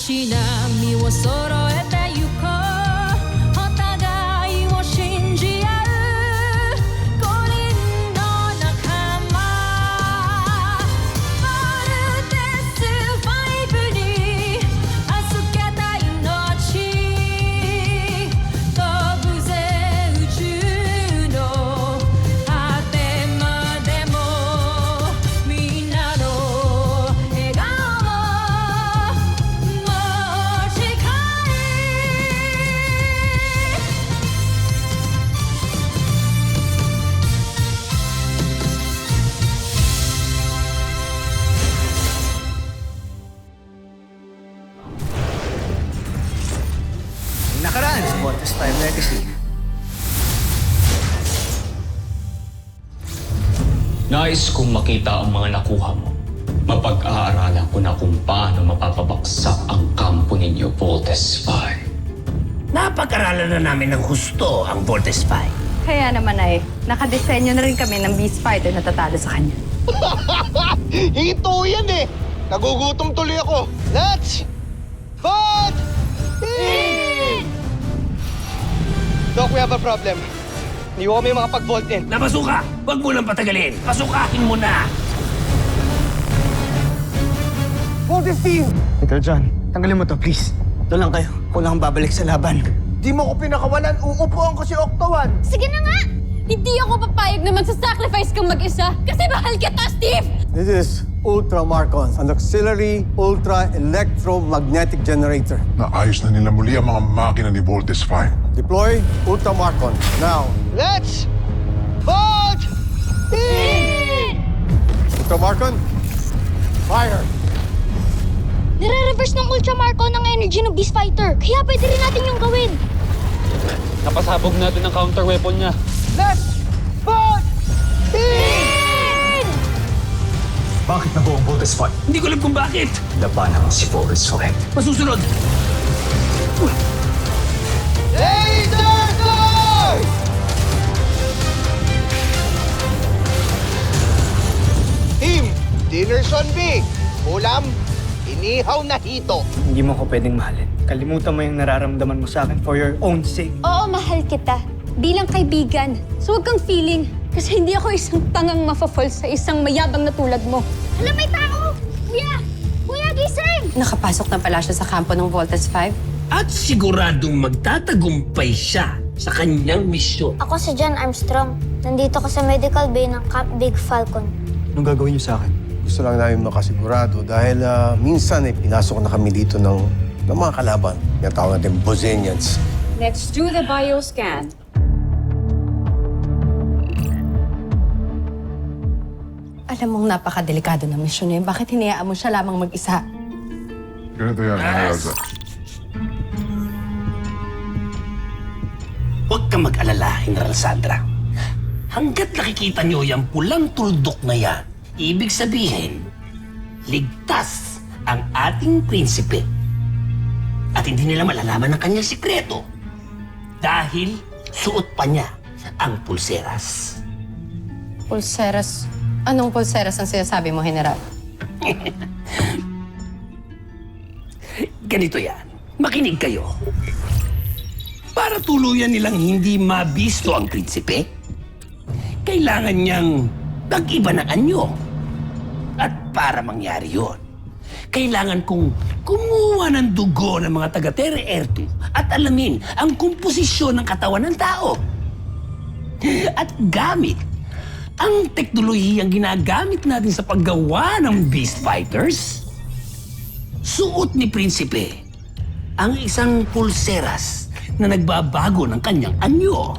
し波を揃えてゆこうお互いを信じ合う五人の仲間ボルテス5に預けた命飛ぶぜ宇宙の果てまでもみんなの笑顔持ち帰Nakaraan sa Voltes 5 Legacy. Nais kong makita ang mga nakuha mo. Mapag-aaralan ko na kung paano mapapabaksak ang kampo ninyo, Voltes 5. Napag-aralan na namin ng husto ang Voltes 5. Kaya naman ay, nakadesenyo na rin kami ng Beast Fighter na tatalo sa kanya. Ito yan eh! Nagugutom tuloy ako! Let's vote! Doc, we have a problem. Hindi ko kami makapag-vault in. Napasuka! Huwag mo lang patagalin! Pasukahin mo na! Voltes team! Ikaw, John, tanggalin mo to, please. Ito lang kayo. Kulang akong babalik sa laban. Di mo ko pinakawalan, uupuan ko si Octo-1. Sige na nga! Hindi ako papayag na magsasacrifice kang mag-isa kasi mahal kita, Steve! This is Ultra Marcon, an auxiliary ultra-electromagnetic generator. Naayos na nila muli ang mga makina ni Voltes 5. Deploy Ultra Marcon now. Let's vote in! Ultra Marcon, fire! Nire-reverse ng Ultra Marco ng energy ng Beast Fighter. Kaya pwede rin natin yung gawin. Napasabog natin ang counter weapon niya. Let's vote in! Bakit na buong Voltes 5? Hindi ko alam kung bakit! Labanan mo si Voltes 5. Masusunod! Laser Sword! Team, dinner on me. Ulam, inihaw na hito. Hindi mo ko pwedeng mahalin. Kalimutan mo yung nararamdaman mo sa akin for your own sake. Oo, mahal kita. Bilang kaibigan. So huwag kang feeling. Kasi hindi ako isang tangang mafafall sa isang mayabang na tulad mo. Alam, may tao! Kuya! Kuya, gising! Nakapasok na pala siya sa kampo ng Voltes 5. At siguradong magtatagumpay siya sa kanyang misyon. Ako si John Armstrong. Nandito ko sa medical bay ng Camp Big Falcon. Anong gagawin niyo sa akin? Gusto lang namin makasigurado dahil minsan pinasok na kami dito ng mga kalaban. Yung tawag natin Bosenians. Let's do the bioscan. Alam mong napakadelikado ng misyon niya. Bakit hinayaan mo siya lamang mag-isa? Ganito yan, Elsa. Huwag kang mag-alala, General Sandra. Hanggat nakikita niyo yung pulang tuldok na yan, ibig sabihin, ligtas ang ating prinsipe. At hindi nila malalaman ang kanyang sikreto dahil suot pa niya ang pulseras. Pulseras? Anong pulseras ang sinasabi mo, General? Ganito yan. Makinig kayo. Para tuluyan nilang hindi mabisto ang prinsipe, kailangan niyang mag-iba ng anyo. At para mangyari yon, kailangan kong kumuha ng dugo ng mga taga-Terra Air 2 at alamin ang komposisyon ng katawan ng tao. At gamit ang teknolohiyang ginagamit natin sa paggawa ng Beast Fighters, suot ni Prinsipe ang isang pulseras na nagbabago ng kanyang anyo.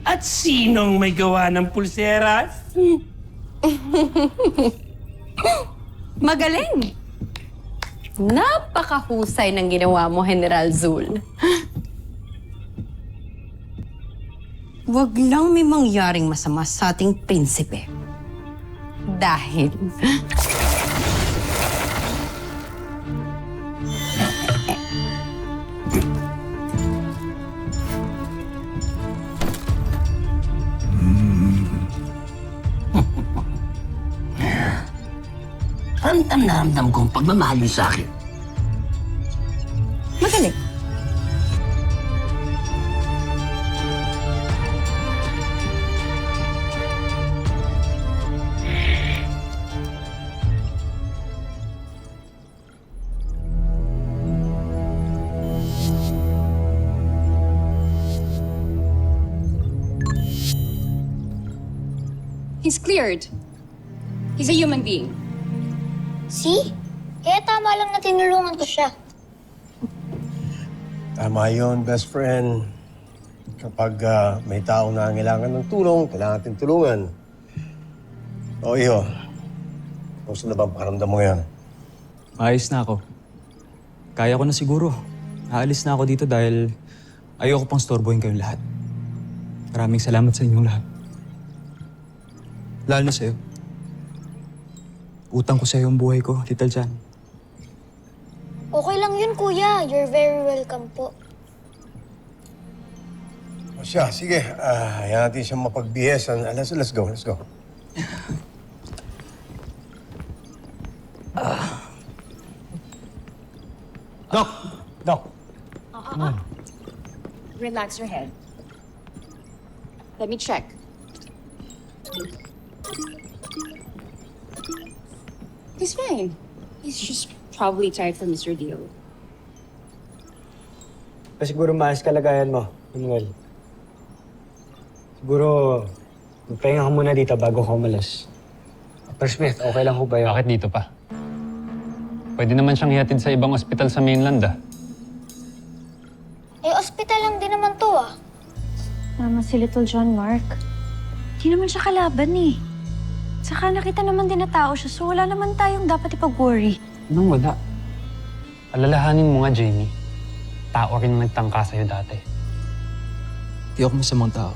At sinong may gawa ng pulseras? Magaling! Napakahusay ng ginawa mo, General Zul. Huwag lang may mangyaring masama sa ating prinsipe. Dahil... Ramdam na ramdam kong pagmamahal niyo sa akin. Magaling. He's cleared. He's a human being. See? Kaya tama lang na tinulungan ko siya. Tama yun, best friend. Kapag may tao na kailangan ng tulong, kailangan natin tulungan. O, Iho. Gusto na bang pakiramdam mo yan? Maayos na ako. Kaya ko na siguro. Aalis na ako dito dahil ayoko pang storbohin kayong lahat. Maraming salamat sa inyong lahat. Lalo na sa'yo. Utang ko sa'yo ang buhay ko, Little John. Okay lang yun, kuya. You're very welcome po. O siya, sige. Hayaan natin siyang mapagbihesan. Let's go, let's go. Doc! Relax your head. Let me check. He's fine. He's just probably tired from his ordeal. Siguro maayos kalagayan mo, Manuel. Siguro, magpahinga ka muna dito bago ka umalis. Dr. Smith, okay lang ho ba yun? Bakit dito pa? Pwede naman siyang ihatid sa ibang ospital sa mainland Eh, ospital lang din naman to Tama si Little John, Mark. Di naman siya kalaban eh. Saka nakita naman din na tao siya, so wala naman tayong dapat ipag-worry. Anong wala? Alalahanin mo nga, Jamie. Tao rin ang nagtangka sa'yo dati. Di ako masamang tao.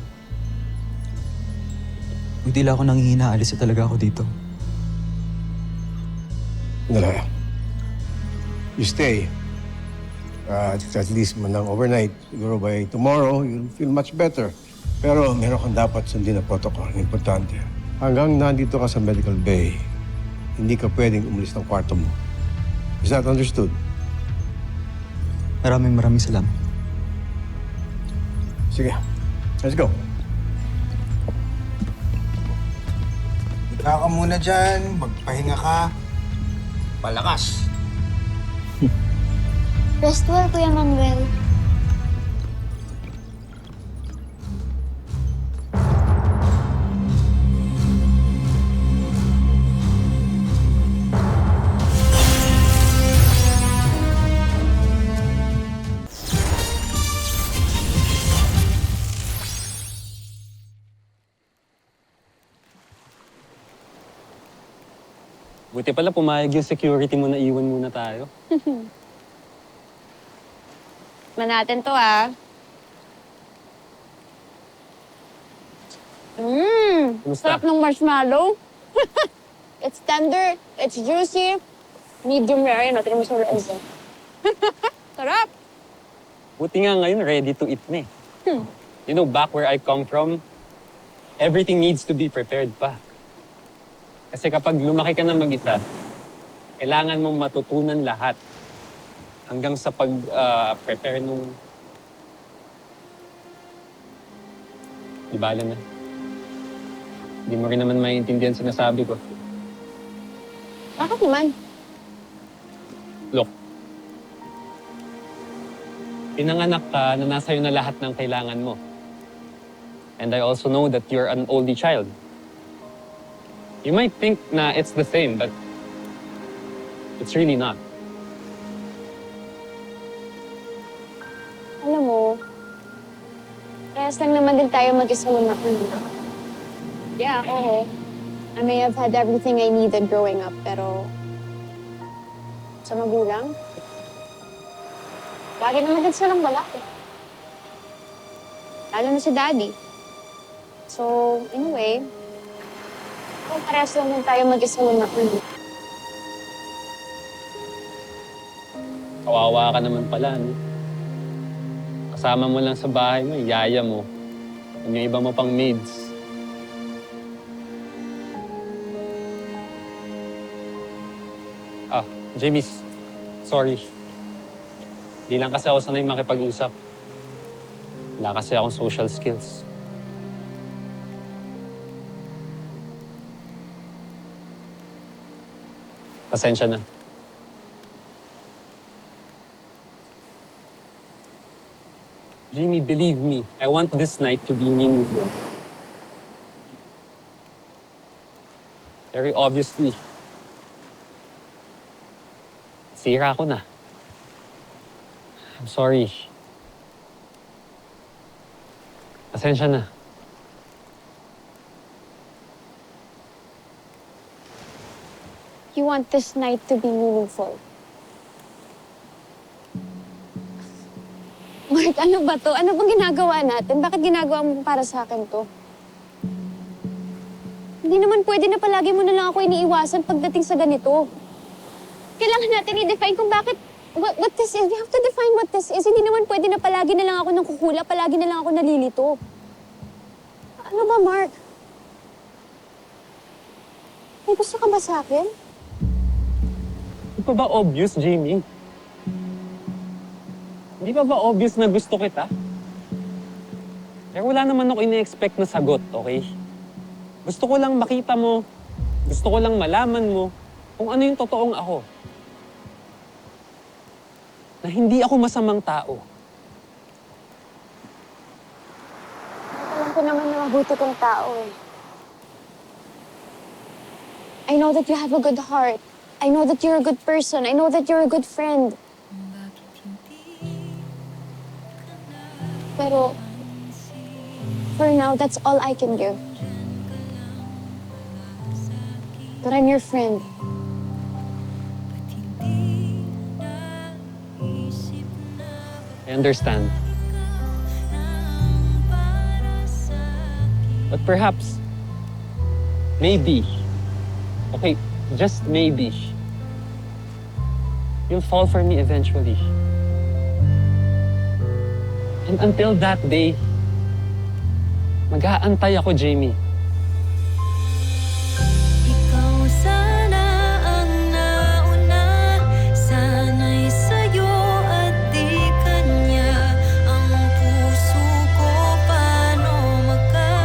Kung di lang ako nanghihina, alis na talaga ako dito. Wala. You stay. At least manang overnight. Siguro by tomorrow, you'll feel much better. Pero meron kang dapat sundin na protocol. Importante. Hanggang nandito ka sa medical bay, hindi ka pwedeng umalis ng kwarto mo. Is that understood? Maraming salamat. Sige. Let's go. Higa ka muna dyan. Magpahinga ka. Palakas. Rest well, Kuya Manuel. Buti pala pumayag yung security mo na iwan muna tayo. Manatin to Kumusta? Sarap ng marshmallow. It's tender, it's juicy. Medium rare, natin mo sa rasa. Sarap! Buti nga ngayon, ready to eat na eh. You know, back where I come from, everything needs to be prepared pa. Kasi kapag lumaki ka na mag-isa, kailangan mong matutunan lahat. Hanggang sa pag-prepare nung... Di bala na. Hindi mo rin naman maiintindihan sinasabi ko. Bakit naman? Look, pinanganak ka na nasa iyo na lahat ng kailangan mo. And I also know that you're an oldie child. You might think na it's the same, but it's really not. Alam mo, kaya parehas lang naman din tayo mag-isa lumaki. Yeah, oo. I may have had everything I needed growing up, pero sa magulang, lagi naman din silang wala eh. Lalo na si Daddy. So, in a way, parehas lang din tayo mag-isa lumaki. Kawawa ka naman pala, no? Kasama mo lang sa bahay mo, yaya mo. Yung iba mo pang maids. Jamie, sorry. Di lang kasi ako sanay makipag-usap. Wala kasi akong social skills. Pasensya na. Jamie, believe me, I want this night to be meaningful. Very obviously, sira ako na. I'm sorry. Pasensya na. You want this night to be meaningful. Mark, ano ba to? Ano bang ginagawa natin? Bakit ginagawa mo para sa akin to? Hindi naman pwede na palagi mo na lang ako iniiwasan pagdating sa ganito. Kailangan natin i-define kung bakit, what this is. We have to define what this is. Hindi naman pwede na palagi na lang ako nang kukula, palagi na lang ako nalilito. Ano ba, Mark? May gusto ka ba sa akin? Hindi pa ba obvious, Jamie? Hindi pa ba obvious na gusto kita? Pero wala naman ako ine-expect na sagot, okay? Gusto ko lang makita mo, gusto ko lang malaman mo kung ano yung totoong ako. Na hindi ako masamang tao. Alam ko naman na mabuti kong tao eh. I know that you have a good heart. I know that you're a good person. I know that you're a good friend. Pero, for now, that's all I can give. But I'm your friend. I understand. But perhaps, maybe, okay, just maybe, you'll fall for me eventually. And until that day, mag-aantay ako, Jamie. Ikaw sana ang nauna, sana'y sa'yo at di kanya. Ang puso ko paano magkakawala?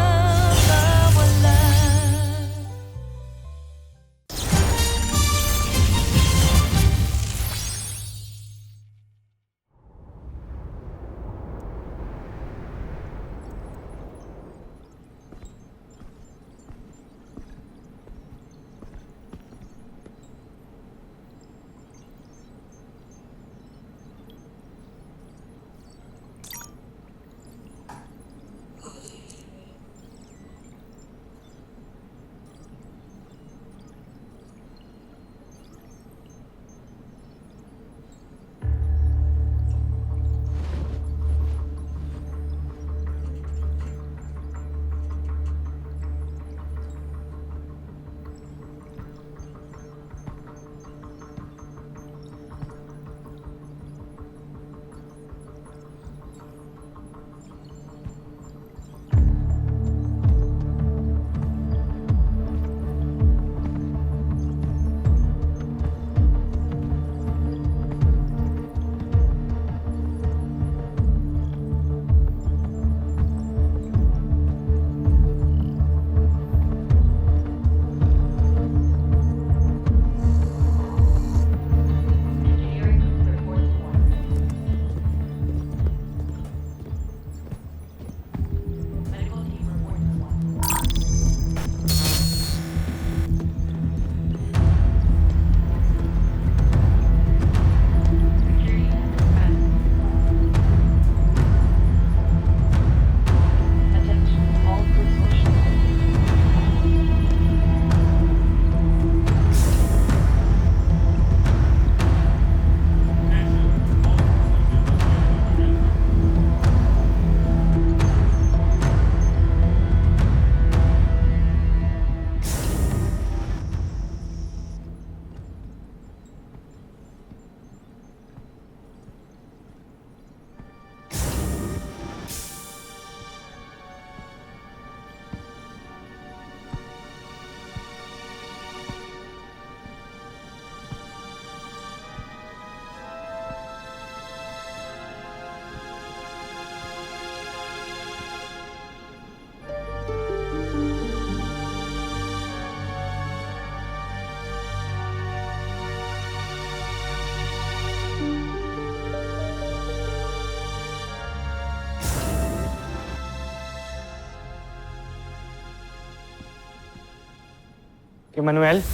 Kay Manuel?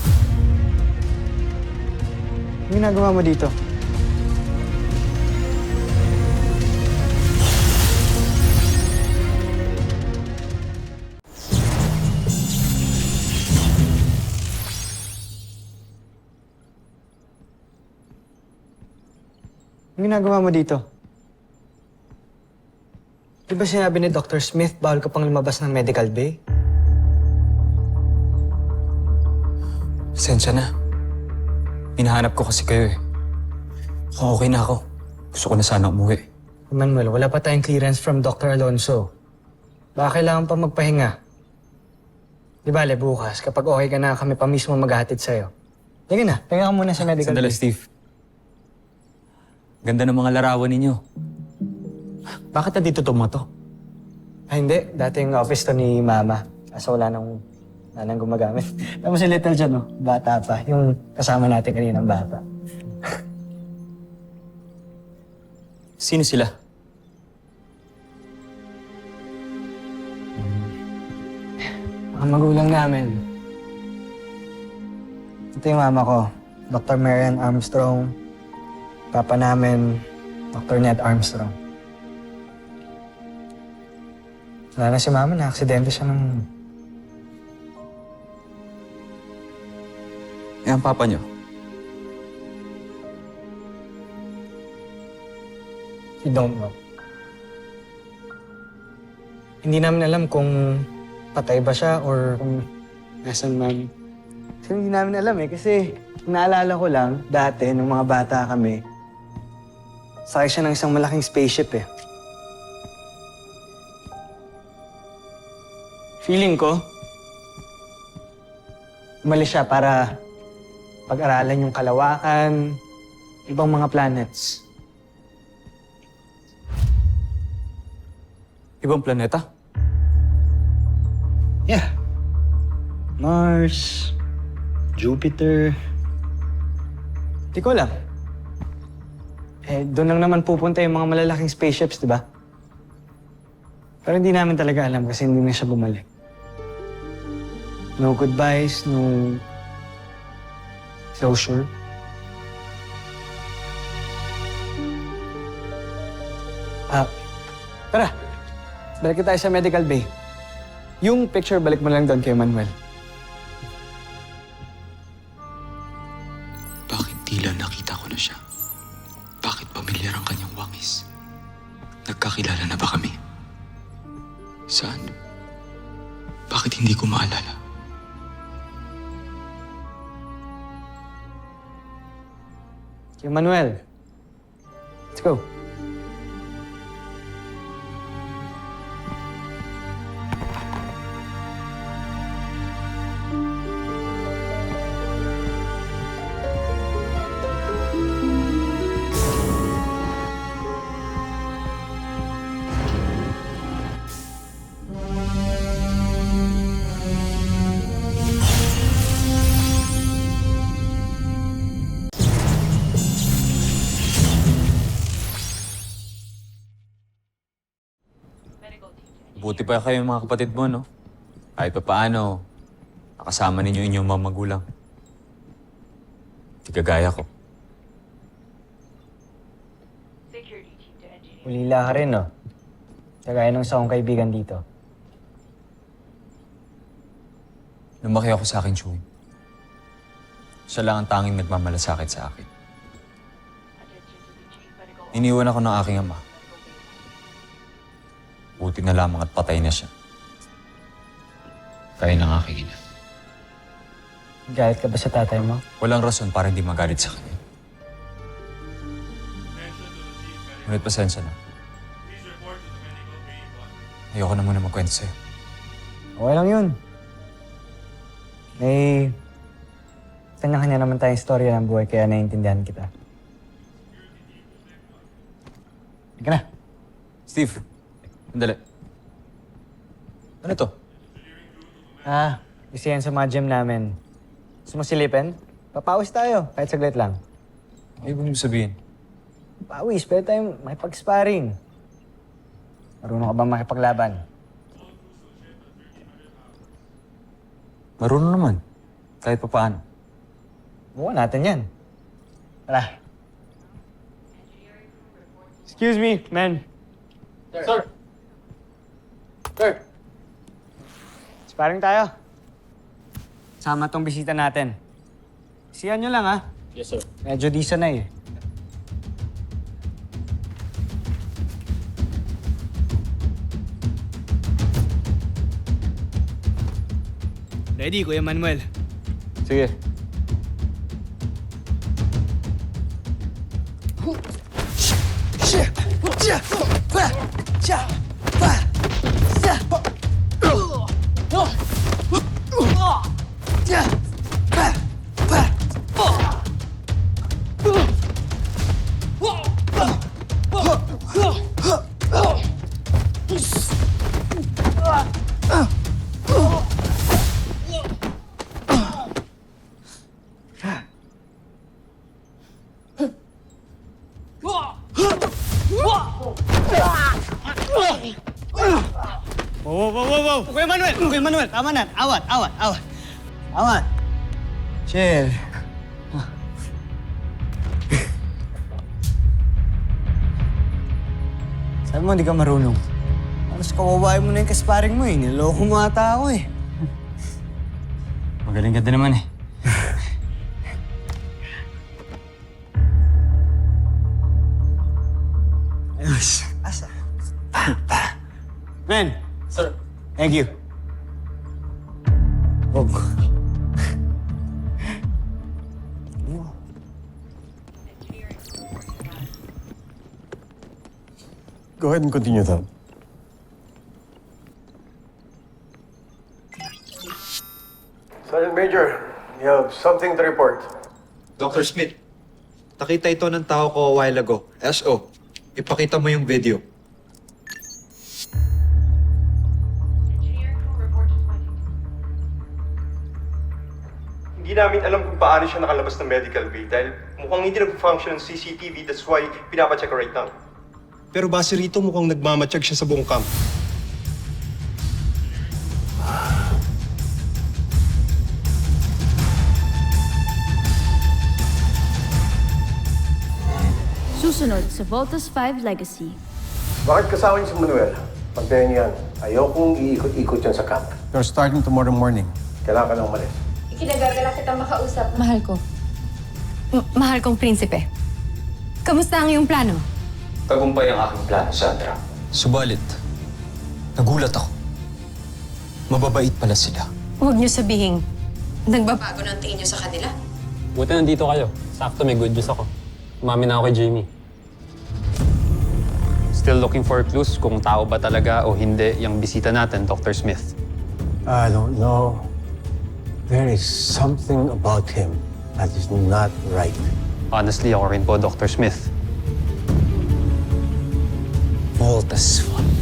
Ano ginagawa mo dito? Ano ginagawa mo dito? Di ba sinabi ni Dr. Smith bawal ka pang lumabas ng medical bay? Pasensya na. Hinahanap ko kasi kayo eh. Okay na ako. Gusto ko na sana umuwi. Manuel, wala pa tayong clearance from Dr. Alonso. Baka kailangan pa magpahinga. Di bale, bukas, kapag okay ka na, kami pa mismo maghahatid sa'yo. Sige na, pahinga ka muna sa medical Sandali, bay. Steve. Ganda ng mga larawan ninyo. Bakit na dito to? Ay, hindi. Dating office to ni Mama. Kaso wala nang gumagamit. Tapos si Little dyan, no? Bata pa. Yung kasama natin kaninang bata. Sino sila? Mga magulang namin. Ito yung mama ko, Dr. Marian Armstrong. Papa namin, Dr. Ned Armstrong. Wala na si mama, na-aksidente siya nung... Eh, ang papa nyo? We don't know. Hindi namin alam kung patay ba siya or kung nasan man. Kasi hindi namin alam eh, kasi naalala ko lang, dati, nung mga bata kami, sakay siya ng isang malaking spaceship eh. Feeling ko, umalis siya para pag-aralan yung kalawakan, ibang mga planets. Ibang planeta? Yeah. Mars, Jupiter. Di ko alam. Eh, doon lang naman pupunta yung mga malalaking spaceships, di ba? Pero hindi namin talaga alam kasi hindi na siya bumalik. No goodbyes, no closure. Tara. Balik tayo sa medical bay. Yung picture, balik mo lang doon kay Manuel. Bakit tila nakita ko na siya? Bakit pamilyar ang kanyang wangis? Nagkakilala na ba kami? Saan? Bakit hindi ko maalala? Kay Manuel. Let's go. Buti pa kayo mga kapatid mo, no? Kahit pa paano, nakasama ninyo inyong mga magulang. Di kagaya ko. Ulila ka rin, no? Kagaya ng isa kong kaibigan dito. Lumaki ako sa akin, Chewie. Siya lang ang tanging nagmamalasakit sa akin. Iniwan ako ng aking ama. Buti na lamang at patay na siya. Kaya ng aking ina. Galit ka ba sa tatay mo? Walang rason para hindi magalit sa kanya. Ngunit pasensya na. Ayoko na muna magkwento sa'yo. Okay lang yun. May... kanya-kanya naman tayong storya ng buhay kaya naiintindihan kita. Halika na. Steve, sandali. Ano to? Isa yan sa mga gym namin. Gusto mo silipin? Papawis tayo, kahit saglit lang. Ay, ibig mo sabihin? Pawis, pwede tayong makipag-sparring. Marunong ka ba makipaglaban? Marunong naman. Kahit pa paano. Bukan natin yan. Tara. Excuse me, man. Sir! Sir! Sparring tayo. Sama tong bisita natin. Siyan nyo lang, ha? Yes, sir. Medyo di sanay, eh. Ready, Kuya Manuel? Sige. Wow! Kuya Manuel! Tama na! Awat! Awat! Chill. Sabi mo, hindi ka marunong. Alas kawawain mo na yung kasparing mo, eh. Niloko mo ata ako, eh. Magaling ka din naman, eh. Ayos. Asa? Men! Sir. Thank you. Oh. Go ahead and continue that. Sergeant Major, you have something to report. Dr. Smith, nakita ito ng tao ko a while ago. SO, ipakita mo yung video. Hindi namin alam kung paano siya nakalabas ng medical bay dahil mukhang hindi nag-function ng CCTV, that's why pinapacheck right now. Pero base rito mukhang nagmamatsyag siya sa buong camp. Susunod sa Voltas 5 Legacy. Bakit kasama niyo si Manuel? Pagdayan niyan, ayokong iikot-ikot yan sa camp. You're starting tomorrow morning. Kailangan ka nang umalis. Ikinagagala kitang makausap. Mahal ko. Mahal kong prinsipe. Kamusta ang iyong plano? Tagumpay ang aking plano, Sandra. Subalit, nagulat ako. Mababait pala sila. Huwag niyo sabihin, nagbabago ng tingin niyo sa kanila. Buti nandito kayo. Sakto, may good news ako. Umami na ako kay Jamie. Still looking for clues kung tao ba talaga o hindi yung bisita natin, Dr. Smith. I don't know. There is something about him that is not right. Honestly, ako rin po, Dr. Smith. Voltas 5.